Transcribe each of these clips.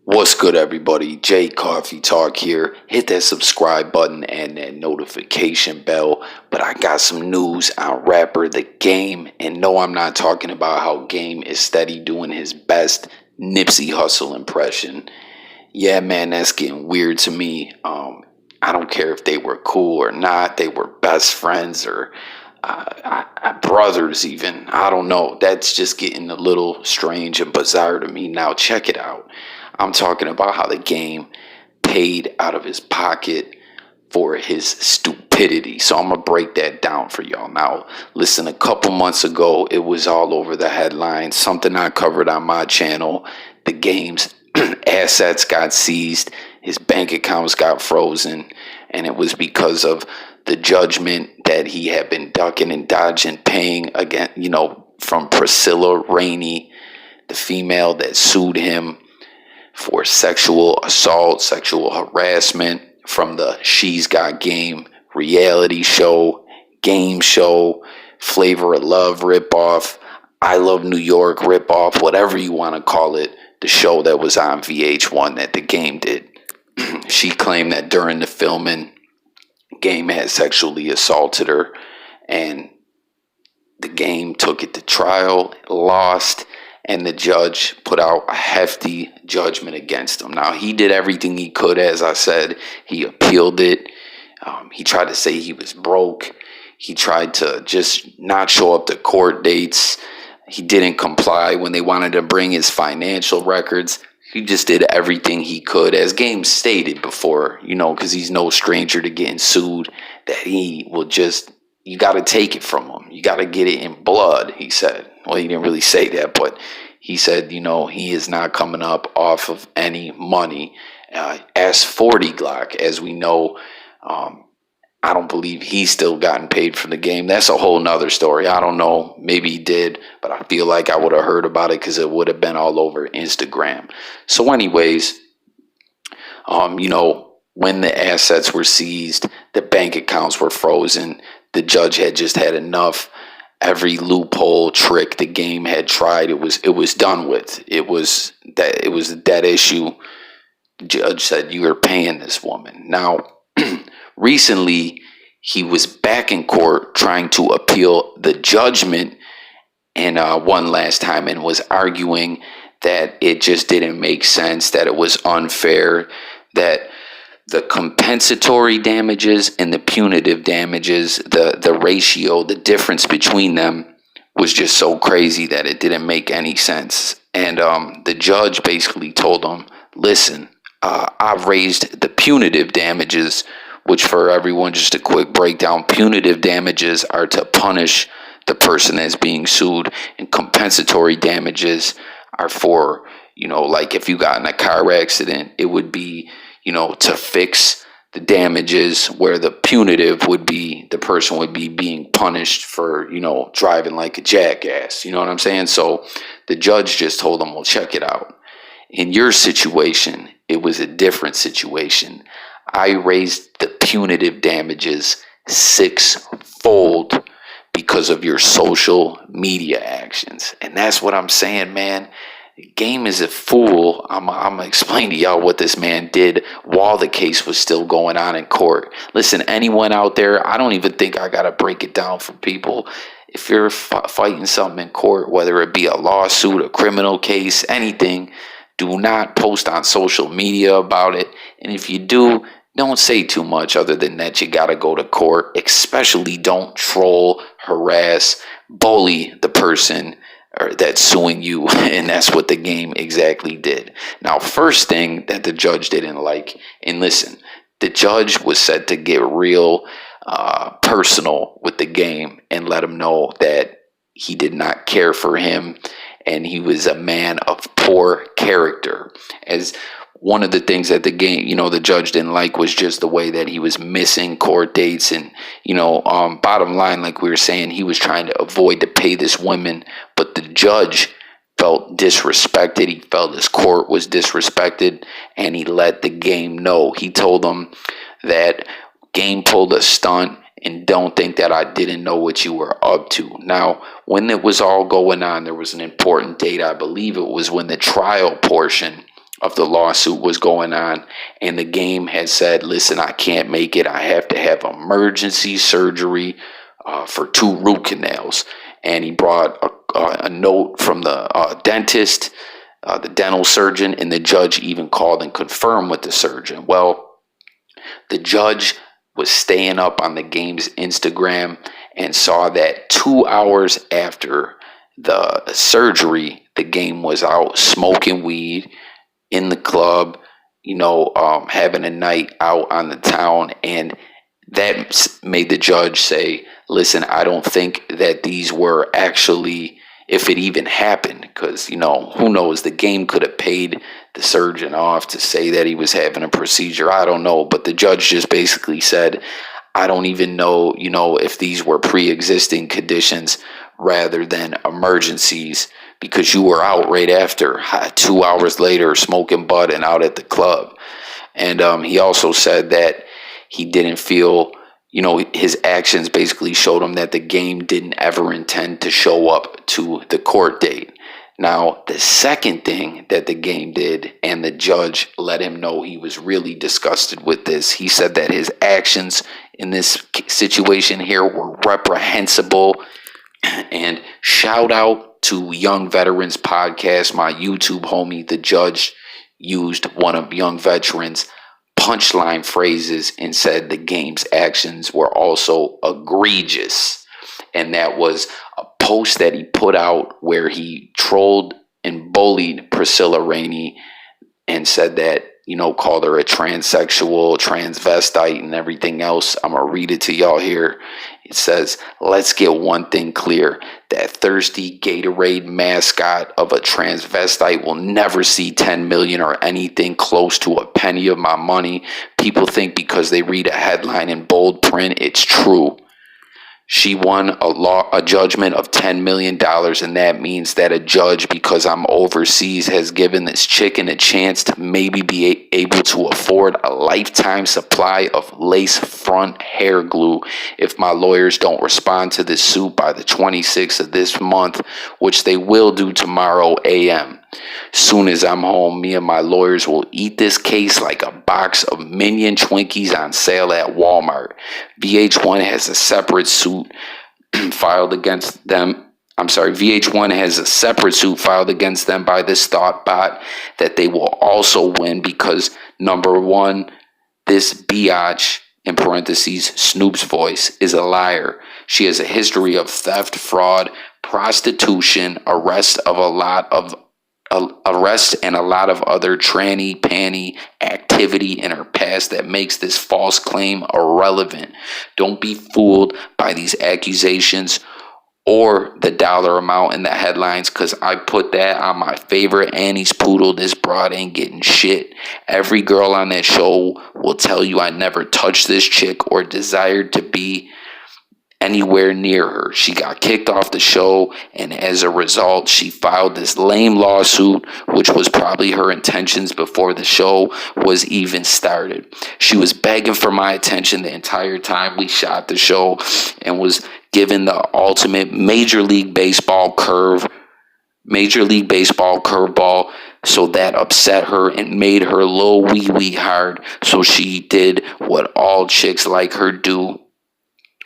What's good, everybody? Jay Coffee Talk here. Hit that subscribe button and that notification bell. But I got some news on rapper The Game. And no, I'm not talking about how Game is steady doing his best Nipsey Hussle impression. Yeah, man, that's getting weird to me. I don't care if they were cool or not. They were best friends or brothers even. I don't know. That's just getting a little strange and bizarre to me. Now, check it out. I'm talking about how The Game paid out of his pocket for his stupidity. So I'm going to break that down for y'all. Now, listen, a couple months ago, it was all over the headlines. Something I covered on my channel. The Game's assets got seized. His bank accounts got frozen. And it was because of the judgment that he had been ducking and dodging paying again, from Priscilla Rainey, the female that sued him for sexual assault, sexual harassment from the She's Got Game reality show, game show, Flavor of Love ripoff, I Love New York ripoff, whatever you want to call it, the show that was on VH1 that The Game did. She claimed that during the filming, Game had sexually assaulted her, and The Game took it to trial, lost, and the judge put out a hefty judgment against him. Now, he did everything he could, as I said. He appealed it. He tried to say he was broke. He tried to just not show up to court dates. He didn't comply when they wanted to bring his financial records. He just did everything he could, as Game stated before, because he's no stranger to getting sued, that he will just, you got to take it from him. You got to get it in blood, he said. Well, he didn't really say that, but he said, he is not coming up off of any money. S40 Glock, as we know, I don't believe he's still gotten paid from The Game. That's a whole nother story. I don't know. Maybe he did, but I feel like I would have heard about it because it would have been all over Instagram. So anyways, when the assets were seized, the bank accounts were frozen, the judge had just had enough. Every loophole trick The Game had tried, it was done with. It was a dead issue. The judge said, you are paying this woman. Now, recently, he was back in court trying to appeal the judgment, and one last time, and was arguing that it just didn't make sense, that it was unfair, that the compensatory damages and the punitive damages, the ratio, the difference between them was just so crazy that it didn't make any sense. And the judge basically told him, listen, I've raised the punitive damages, which, for everyone, just a quick breakdown, punitive damages are to punish the person that's being sued, and compensatory damages are for, like if you got in a car accident, it would be, to fix the damages, where the punitive would be the person would be being punished for, driving like a jackass. You know what I'm saying? So the judge just told him, well, check it out. In your situation, it was a different situation. I raised the punitive damages sixfold because of your social media actions. And that's what I'm saying, man. Game is a fool. I'm going to explain to y'all what this man did while the case was still going on in court. Listen, anyone out there, I don't even think I got to break it down for people. If you're fighting something in court, whether it be a lawsuit, a criminal case, anything, do not post on social media about it. And if you do, don't say too much other than that you got to go to court. Especially don't troll, harass, bully the person that's suing you. And that's what The Game exactly did. Now, first thing that the judge didn't like, and listen, the judge was set to get real personal with The Game and let him know that he did not care for him and he was a man of poor character. As one of the things that The Game, the judge didn't like was just the way that he was missing court dates. And, bottom line, like we were saying, he was trying to avoid to pay this woman, but the judge felt disrespected. He felt his court was disrespected, and he let The Game know. He told him that Game pulled a stunt, and don't think that I didn't know what you were up to. Now, when it was all going on, there was an important date. I believe it was when the trial portion of the lawsuit was going on, and the game had said, listen, I can't make it. I have to have emergency surgery for 2 root canals. And he brought a note from the dentist, the dental surgeon, and the judge even called and confirmed with the surgeon. Well, the judge was staying up on the game's Instagram and saw that 2 hours after the surgery, the game was out smoking weed in the club, having a night out on the town. And that made the judge say, listen, I don't think that these were actually, if it even happened, because, who knows, the game could have paid the surgeon off to say that he was having a procedure. I don't know. But the judge just basically said, I don't even know, if these were pre-existing conditions rather than emergencies, because you were out right after, 2 hours later, smoking bud and out at the club. And he also said that he didn't feel, his actions basically showed him that the game didn't ever intend to show up to the court date. Now, the second thing that the game did, and the judge let him know he was really disgusted with this, he said that his actions in this situation here were reprehensible. And shout out to Young Veterans Podcast, my YouTube homie. The judge used one of Young Veterans' punchline phrases and said the game's actions were also egregious. And that was a post that he put out where he trolled and bullied Priscilla Rainey and said that, called her a transsexual, transvestite, and everything else. I'm going to read it to y'all here. It says, let's get one thing clear. That thirsty Gatorade mascot of a transvestite will never see 10 million or anything close to a penny of my money. People think because they read a headline in bold print, it's true. She won a judgment of $10 million, and that means that a judge, because I'm overseas, has given this chicken a chance to maybe be able to afford a lifetime supply of lace front hair glue if my lawyers don't respond to this suit by the 26th of this month, which they will do tomorrow a.m. Soon as I'm home, me and my lawyers will eat this case like a box of Minion Twinkies on sale at Walmart. VH1 has a separate suit filed against them. VH1 has a separate suit filed against them by this thought bot that they will also win because, number one, this biatch, in parentheses, Snoop's voice, is a liar. She has a history of theft, fraud, prostitution, arrest and a lot of other tranny panty activity in her past that makes this false claim irrelevant. Don't be fooled by these accusations or the dollar amount in the headlines, because I put that on my favorite Annie's poodle. This broad ain't getting shit. Every girl on that show will tell you I never touched this chick or desired to be anywhere near her. She got kicked off the show, and as a result, she filed this lame lawsuit, which was probably her intentions before the show was even started. She was begging for my attention the entire time we shot the show and was given the ultimate Major League Baseball curveball, so that upset her and made her little wee hard. So she did what all chicks like her do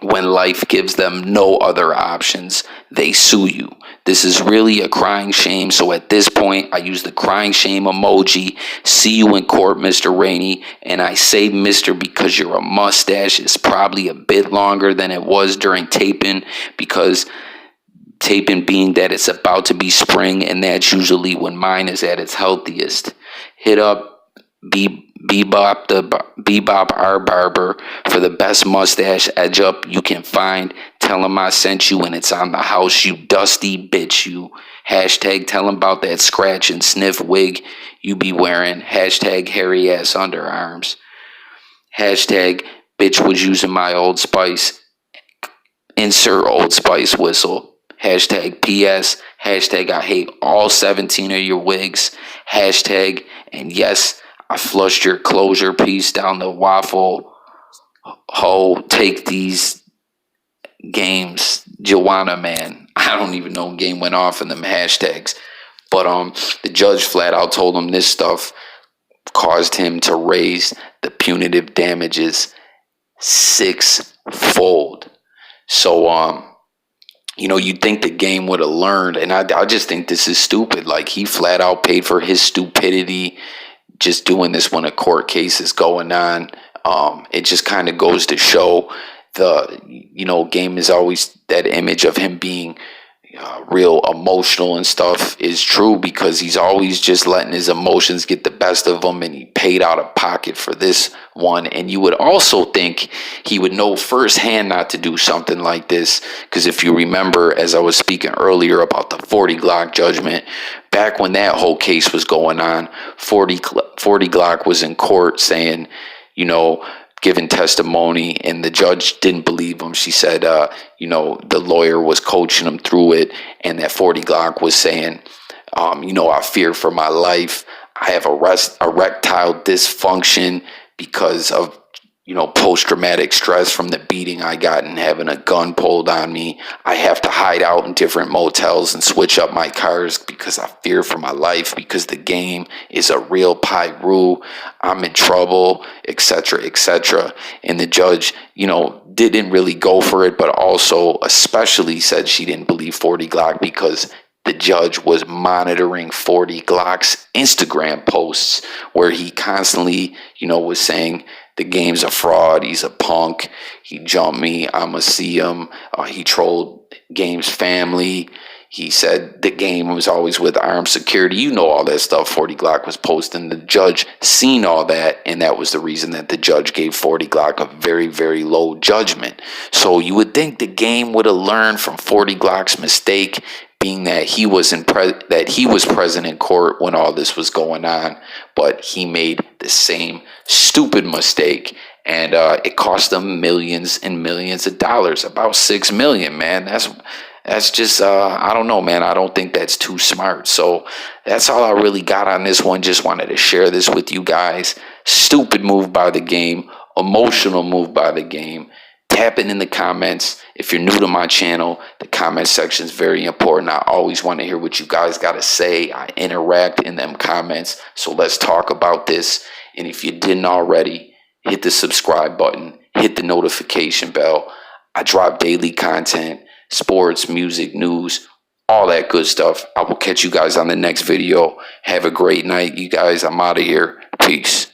when life gives them no other options. They sue you. This is really a crying shame. So at this point, I use the crying shame emoji. See you in court, Mr. Rainey. And I say Mr. because your mustache is probably a bit longer than it was during taping, because taping being that it's about to be spring, and that's usually when mine is at its healthiest. Hit up Bebop our barber for the best mustache edge up you can find. Tell him I sent you and it's on the house, you dusty bitch, you. Hashtag tell him about that scratch and sniff wig you be wearing. Hashtag hairy ass underarms. Hashtag bitch was using my Old Spice. Insert Old Spice whistle. Hashtag PS. Hashtag I hate all 17 of your wigs. Hashtag and yes, I flushed your closure piece down the waffle hole. Take these games, Joanna, man. I don't even know game went off in them hashtags. But the judge flat out told him this stuff caused him to raise the punitive damages sixfold. So, you'd think the game would have learned, and I just think this is stupid. Like, he flat out paid for his stupidity just doing this when a court case is going on. It just kind of goes to show game is always that image of him being real emotional and stuff is true, because he's always just letting his emotions get the best of him, and he paid out of pocket for this one. And you would also think he would know firsthand not to do something like this, because if you remember, as I was speaking earlier about the 40 Glock judgment, back when that whole case was going on, 40 Glock was in court saying, giving testimony, and the judge didn't believe him. She said, the lawyer was coaching him through it, and that 40 Glock was saying, I fear for my life. I have erectile dysfunction because of, post-traumatic stress from the beating I got and having a gun pulled on me. I have to hide out in different motels and switch up my cars because I fear for my life, because the game is a real Pyru. I'm in trouble, etc., etc. And the judge, didn't really go for it, but also especially said she didn't believe 40 Glock because the judge was monitoring 40 Glock's Instagram posts, where he constantly, was saying, the game's a fraud. He's a punk. He jumped me. I'ma see him. He trolled Game's family. He said the game was always with armed security. All that stuff 40 Glock was posting. The judge seen all that, and that was the reason that the judge gave 40 Glock a very, very low judgment. So you would think the game would have learned from 40 Glock's mistake, being that he was present in court when all this was going on, but he made the same stupid mistake, and it cost them millions and millions of dollars, about $6 million, man. That's just I don't know, man. I don't think that's too smart. So that's all I really got on this one. Just wanted to share this with you guys. Stupid move by the game, emotional move by the game. Tap it in the comments. If you're new to my channel, the comment section is very important. I always want to hear what you guys got to say. I interact in them comments. So let's talk about this. And if you didn't already, hit the subscribe button, hit the notification bell. I drop daily content, sports, music, news, all that good stuff. I will catch you guys on the next video. Have a great night, you guys. I'm out of here. Peace.